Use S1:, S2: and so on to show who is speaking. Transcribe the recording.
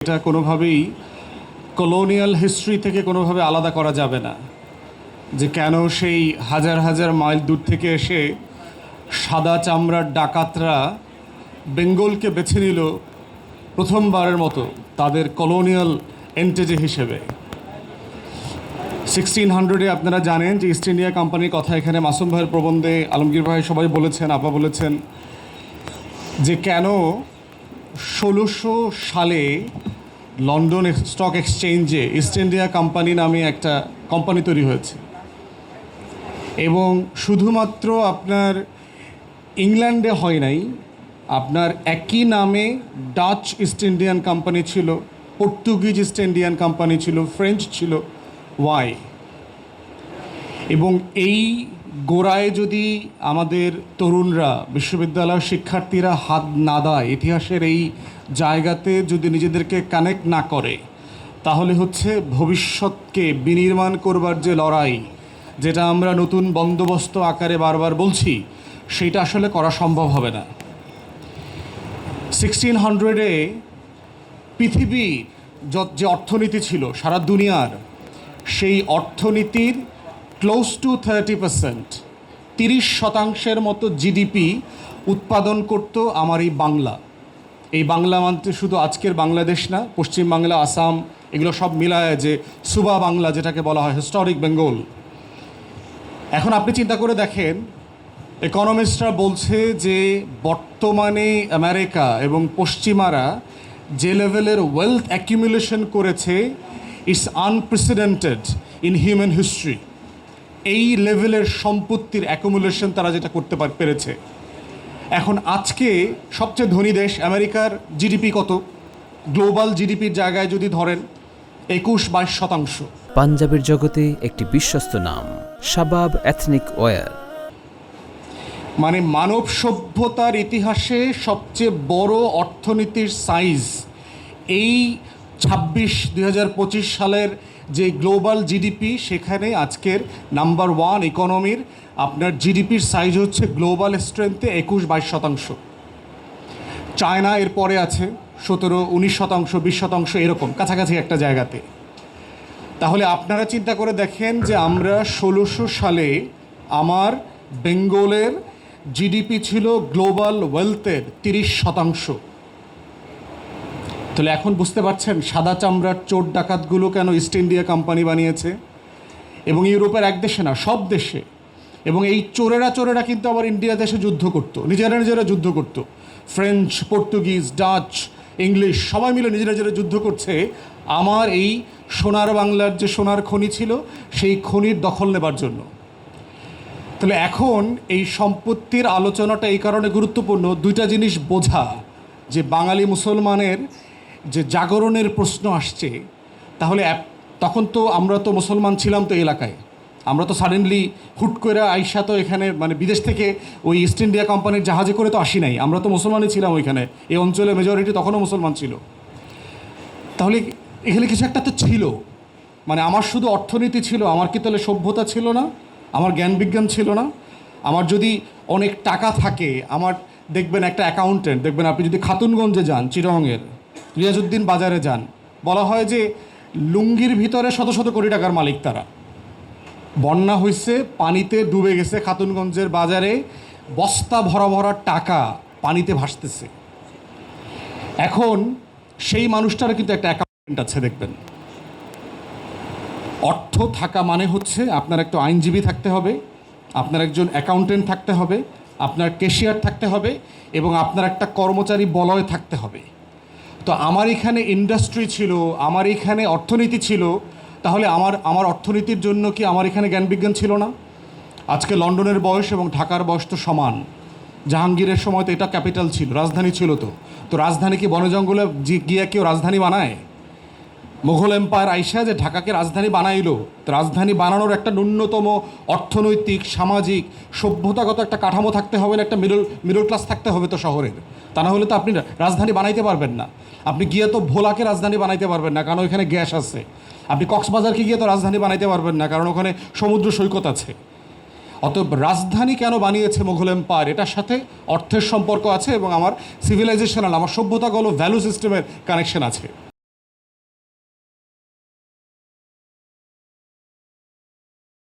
S1: এটা কোনোভাবেই colonial history থেকে কোনোভাবে আলাদা করা যাবে না, যে কেন সেই হাজার হাজার মাইল দূর থেকে এসে সাদা চামড়ার ডাকাতরা বেঙ্গলকে বেছে নিল প্রথমবারের মতো তাদের কলোনিয়াল এন্টিটি হিসেবে। 1600-এ আপনারা জানেন যে ইস্ট ইন্ডিয়া কোম্পানির কথা এখানে মাসুম ভাইয়ের প্রবন্ধে আলমগীর ভাই সবাই বলেছেন, আপা বলেছেন যে কেন 1600 সালে লন্ডন স্টক এক্সচেঞ্জে ইস্ট ইন্ডিয়া কোম্পানি নামে একটা কোম্পানি তৈরি হয়েছে, এবং শুধুমাত্র আপনার ইংল্যান্ডে হয় নাই, আপনার একই নামে ডাচ ইস্ট ইন্ডিয়ান কোম্পানি ছিল, পর্তুগিজ ইস্ট ইন্ডিয়ান কোম্পানি ছিল, ফ্রেঞ্চ ছিল, ওয়াই। এবং এই গোড়ায় যদি আমাদের তরুণরা, বিশ্ববিদ্যালয়ের শিক্ষার্থীরা হাত না দেয়, ইতিহাসের এই জায়গাতে যদি নিজেদেরকে কানেক্ট না করে, তাহলে হচ্ছে ভবিষ্যৎকে বিনির্মাণ করবার যে লড়াই, যেটা আমরা নতুন বন্দোবস্ত আকারে বারবার বলছি, সেটা আসলে করা সম্ভব হবে না। 1600-এ পৃথিবীর যে অর্থনীতি ছিল সারা দুনিয়ার, সেই অর্থনীতির ক্লোজ টু 30%, 30% মতো জিডিপি উৎপাদন করত আমার এই বাংলা। এই বাংলা মানতে শুধু আজকের বাংলাদেশ না, পশ্চিম বাংলা, আসাম, এগুলো সব মিলায় যে সুবা বাংলা যেটাকে বলা হয়, হিস্টোরিক বেঙ্গল। এখন আপনি চিন্তা করে দেখেন, ইকোনমিস্টরা বলছে যে বর্তমানে আমেরিকা এবং পশ্চিমারা যে লেভেলের ওয়েলথ অ্যাকিউমুলেশন করেছে, it's unprecedented in human history. এই লেভেলের সম্পত্তির অ্যাকুমুলেশন তারা যেটা করতে পেরেছে। এখন আজকে সবচেয়ে ধনী দেশ আমেরিকার জিডিপি কত? গ্লোবাল জিডিপির জায়গায় যদি ধরেন 21-22%।
S2: পাঞ্জাবের জগতে একটি বিশ্বস্ত নাম, শাবাব এথনিক ওয়্যার।
S1: মানে মানব সভ্যতার ইতিহাসে সবচেয়ে বড় অর্থনীতির সাইজ এই 2025 সালের যে গ্লোবাল জিডিপি, সেখানে আজকের নাম্বার 1 ইকোনমির আপনার জিডিপির সাইজ হচ্ছে গ্লোবাল স্ট্রেংথে 21-22%। চায়না এর পরে আছে 17-19%, 20% এরকম কাছাকাছি একটা জায়গাতে। তাহলে আপনারা চিন্তা করে দেখেন যে আমরা 1600 সালে আমার বেঙ্গলের জিডিপি ছিল গ্লোবাল ওয়েলথের 30%। তাহলে এখন বুঝতে পারছেন সাদা চামড়ার চোর ডাকাতগুলো কেন ইস্ট ইন্ডিয়া কোম্পানি বানিয়েছে, এবং ইউরোপের এক দেশে না, সব দেশে। এবং এই চোরেরা কিন্তু আবার ইন্ডিয়া দেশে যুদ্ধ করতো, নিজেরা যুদ্ধ করতো। ফ্রেঞ্চ, পর্তুগিজ, ডাচ, ইংলিশ সবাই মিলে নিজেরা যুদ্ধ করছে আমার এই সোনার বাংলার যে সোনার খনি ছিল, সেই খনির দখল নেবার জন্য। তাহলে এখন এই সম্পত্তির আলোচনাটা এই কারণে গুরুত্বপূর্ণ, দুইটা জিনিস বোঝা, যে বাঙালি মুসলমানের যে জাগরণের প্রশ্ন আসছে। তাহলে তখন তো আমরা তো মুসলমান ছিলাম তো এলাকায়, আমরা তো সাডেনলি হুট করে আইসা তো এখানে মানে বিদেশ থেকে ওই ইস্ট ইন্ডিয়া কোম্পানির জাহাজে করে তো আসি নাই, আমরা তো মুসলমানই ছিলাম ওইখানে, এই অঞ্চলে মেজরিটি তখনও মুসলমান ছিল। তাহলে এখানে কিছু একটা তো ছিল, মানে আমার শুধু অর্থনীতি ছিল, আমার কি তাহলে সভ্যতা ছিল না? আমার জ্ঞান বিজ্ঞান ছিল না? আমার যদি অনেক টাকা থাকে, আমার দেখবেন একটা অ্যাকাউন্টেন্ট, দেখবেন আপনি যদি খাতুনগঞ্জে যান, চিরঙের রিয়াজউদ্দিন বাজারে যান, বলা হয় যে লুঙ্গির ভিতরে শত শত কোটি টাকার মালিক তারা। বন্যা হয়েছে, পানিতে ডুবে গেছে খাতুনগঞ্জের বাজারে, বস্তা ভরা ভরা টাকা পানিতে ভাসতেছে। এখন সেই মানুষটার কিন্তু একটা অ্যাকাউন্টেন্ট আছে, দেখবেন। অর্থ থাকা মানে হচ্ছে আপনার একটা আইনজীবী থাকতে হবে, আপনার একজন অ্যাকাউন্টেন্ট থাকতে হবে, আপনার ক্যাশিয়ার থাকতে হবে, এবং আপনার একটা কর্মচারী বলয় থাকতে হবে। তো আমার এখানে ইন্ডাস্ট্রি ছিল, আমার এখানে অর্থনীতি ছিল, তাহলে আমার অর্থনীতির জন্য কি আমার এখানে জ্ঞান বিজ্ঞান ছিল না? আজকে লন্ডনের বয়স এবং ঢাকার বয়স তো সমান। জাহাঙ্গীরের সময় তো এটা ক্যাপিটাল ছিল, রাজধানী ছিল। তো রাজধানী কি বনে জঙ্গলে গিয়ে কেউ রাজধানী বানায়? মুঘল এম্পায়ার আইসা যে ঢাকাকে রাজধানী বানাইলো, তো রাজধানী বানানোর একটা ন্যূনতম অর্থনৈতিক, সামাজিক, সভ্যতাগত একটা কাঠামো থাকতে হবে না? একটা মিডল ক্লাস থাকতে হবে তো শহরের। তা না হলে তো আপনি রাজধানী বানাইতে পারবেন না। আপনি গিয়ে তো ভোলাকে রাজধানী বানাইতে পারবেন না, কারণ ওইখানে গ্যাস আছে। আপনি কক্সবাজারকে গিয়ে তো রাজধানী বানাইতে পারবেন না, কারণ ওখানে সমুদ্র সৈকত আছে। অতএব রাজধানী কেন বানিয়েছে মুঘল এম্পায়ার, এটার সাথে অর্থের সম্পর্ক আছে, এবং আমার সিভিলাইজেশনাল, আমার সভ্যতাগত ভ্যালু সিস্টেমের কানেকশন আছে।